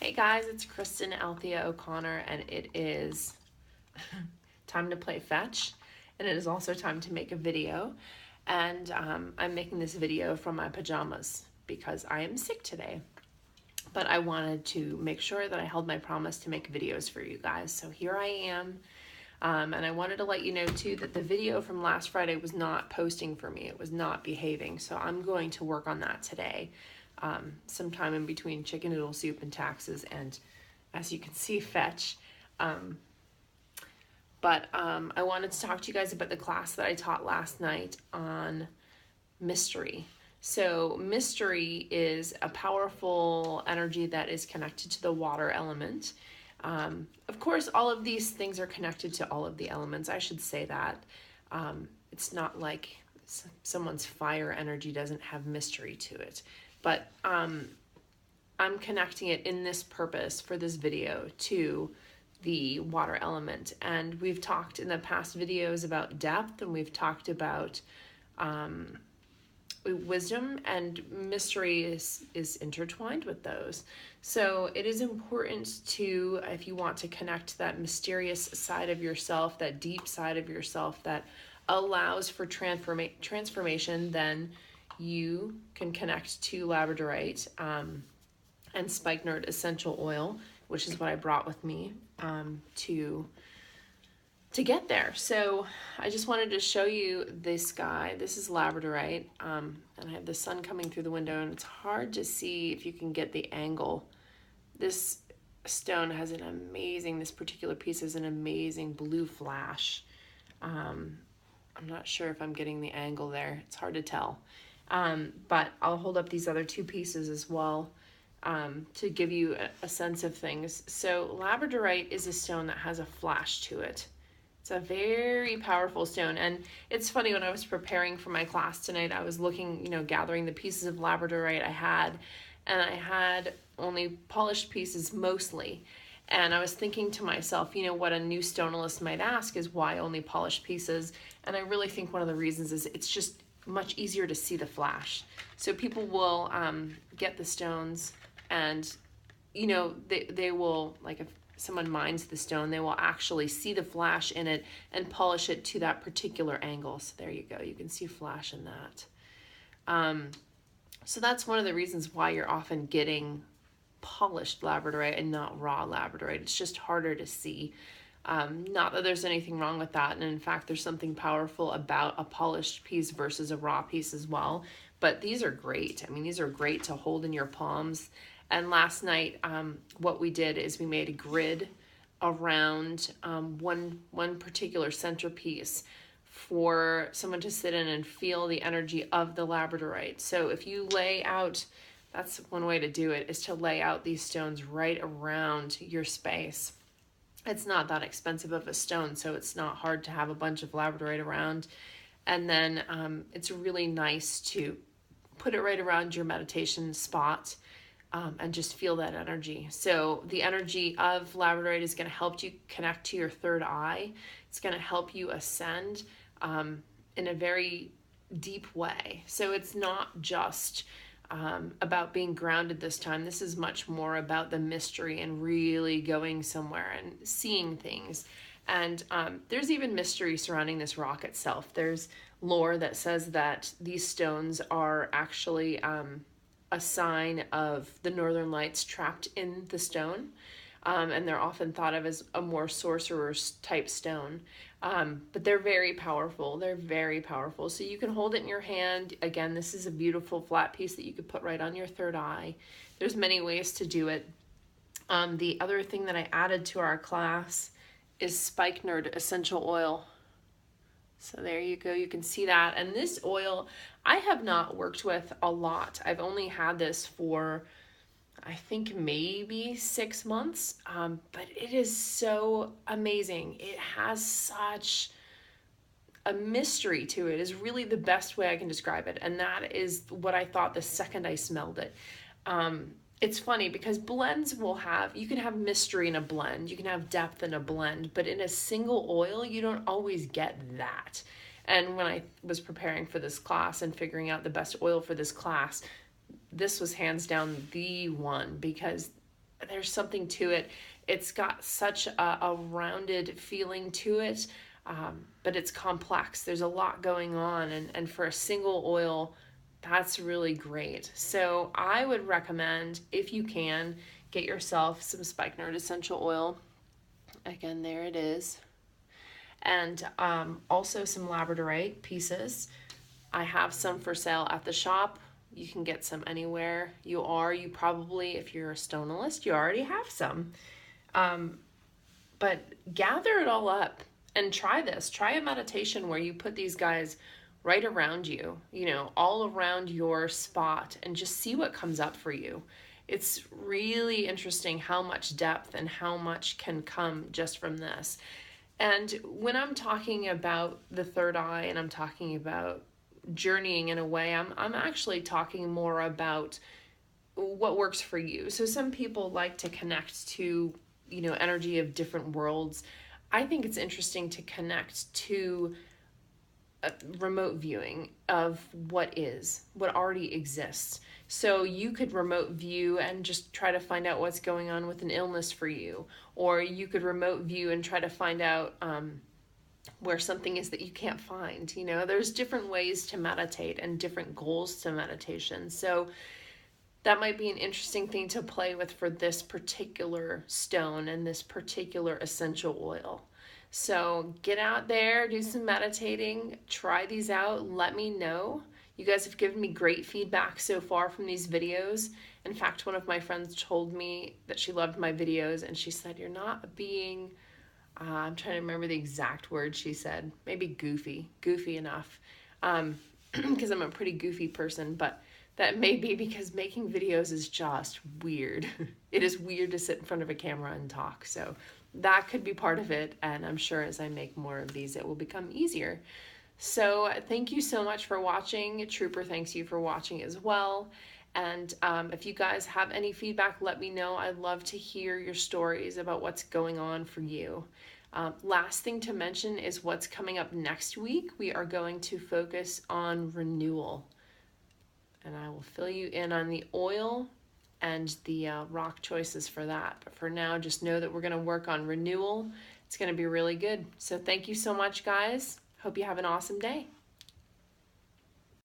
Hey guys, it's Kristen Althea O'Connor, and it is time to play fetch, and it is also time to make a video. And I'm making this video from my pajamas because I am sick today. But I wanted to make sure that I held my promise to make videos for you guys. So here I am. And I wanted to let you know too that the video from last Friday was not posting for me. It was not behaving. So I'm going to work on that today. Sometime in between chicken noodle soup and taxes and, as you can see, fetch. But I wanted to talk to you guys about the class that I taught last night on mystery. So mystery is a powerful energy that is connected to the water element. Of course, all of these things are connected to all of the elements. I should say that. It's not like someone's fire energy doesn't have mystery to it. But I'm connecting it in this purpose for this video to the water element. And we've talked in the past videos about depth, and we've talked about wisdom, and mystery is intertwined with those. So it is important to, if you want to connect that mysterious side of yourself, that deep side of yourself that allows for transformation, then you can connect to Labradorite and Spikenard essential oil, which is what I brought with me to get there. So I just wanted to show you this guy. This is Labradorite, and I have the sun coming through the window, and it's hard to see if you can get the angle. This stone has an amazing, this particular piece has an amazing blue flash. I'm not sure if I'm getting the angle there. It's hard to tell. But I'll hold up these other two pieces as well to give you a sense of things. So Labradorite is a stone that has a flash to it. It's a very powerful stone. And it's funny, when I was preparing for my class tonight, I was looking, gathering the pieces of Labradorite I had, and I had only polished pieces mostly. And I was thinking to myself, what a new stonalist might ask is why only polished pieces? And I really think one of the reasons is it's just much easier to see the flash. So people will get the stones, and they will, like, if someone mines the stone, they will actually see the flash in it and polish it to that particular angle. So there you go, you can see flash in that. So that's one of the reasons why you're often getting polished Labradorite and not raw Labradorite. It's just harder to see. Not that there's anything wrong with that, and in fact there's something powerful about a polished piece versus a raw piece as well. But these are great. I mean, these are great to hold in your palms. And last night what we did is we made a grid around one particular centerpiece for someone to sit in and feel the energy of the Labradorite. So if you lay out, that's one way to do it, is to lay out these stones right around your space. It's not that expensive of a stone, so it's not hard to have a bunch of Labradorite around. And then it's really nice to put it right around your meditation spot and just feel that energy. So the energy of Labradorite is going to help you connect to your third eye. It's going to help you ascend in a very deep way. So it's not just about being grounded this time. This is much more about the mystery and really going somewhere and seeing things. And there's even mystery surrounding this rock itself. There's lore that says that these stones are actually a sign of the northern lights trapped in the stone. And they're often thought of as a more sorcerer's type stone. But they're very powerful. They're very powerful. So you can hold it in your hand. Again, this is a beautiful flat piece that you could put right on your third eye. There's many ways to do it. The other thing that I added to our class is Spikenard essential oil. So there you go, you can see that. And this oil, I have not worked with a lot. I've only had this for, I think, maybe 6 months, but it is so amazing. It has such a mystery to it, is really the best way I can describe it. And that is what I thought the second I smelled it. It's funny because blends will have, you can have mystery in a blend, you can have depth in a blend, but in a single oil, you don't always get that. And when I was preparing for this class and figuring out the best oil for this class, this was hands down the one, because there's something to it. It's got such a rounded feeling to it, but it's complex. There's a lot going on, and for a single oil, that's really great. So I would recommend, if you can, get yourself some spikenard essential oil. Again, there it is. And also some labradorite pieces. I have some for sale at the shop. You can get some anywhere you are. You probably, if you're a stonalist, you already have some. But gather it all up and try this. Try a meditation where you put these guys right around you, you know, all around your spot, and just see what comes up for you. It's really interesting how much depth and how much can come just from this. And when I'm talking about the third eye and I'm talking about journeying in a way, I'm actually talking more about what works for you. So some people like to connect to, you know, energy of different worlds. I think it's interesting to connect to remote viewing of what already exists. So you could remote view and just try to find out what's going on with an illness for you, or you could remote view and try to find out where something is that you can't find. You know, there's different ways to meditate and different goals to meditation. So that might be an interesting thing to play with for this particular stone and this particular essential oil. So get out there, do some meditating, try these out, let me know. You guys have given me great feedback so far from these videos. In fact, one of my friends told me that she loved my videos, and she said, you're not being, I'm trying to remember the exact word she said, maybe goofy enough, because I'm a pretty goofy person, but that may be because making videos is just weird. It is weird to sit in front of a camera and talk, so that could be part of it, and I'm sure as I make more of these, it will become easier. So thank you so much for watching. Trooper thanks you for watching as well. And if you guys have any feedback, let me know. I'd love to hear your stories about what's going on for you. Last thing to mention is what's coming up next week. We are going to focus on renewal. And I will fill you in on the oil and the rock choices for that. But for now, just know that we're going to work on renewal. It's going to be really good. So thank you so much, guys. Hope you have an awesome day.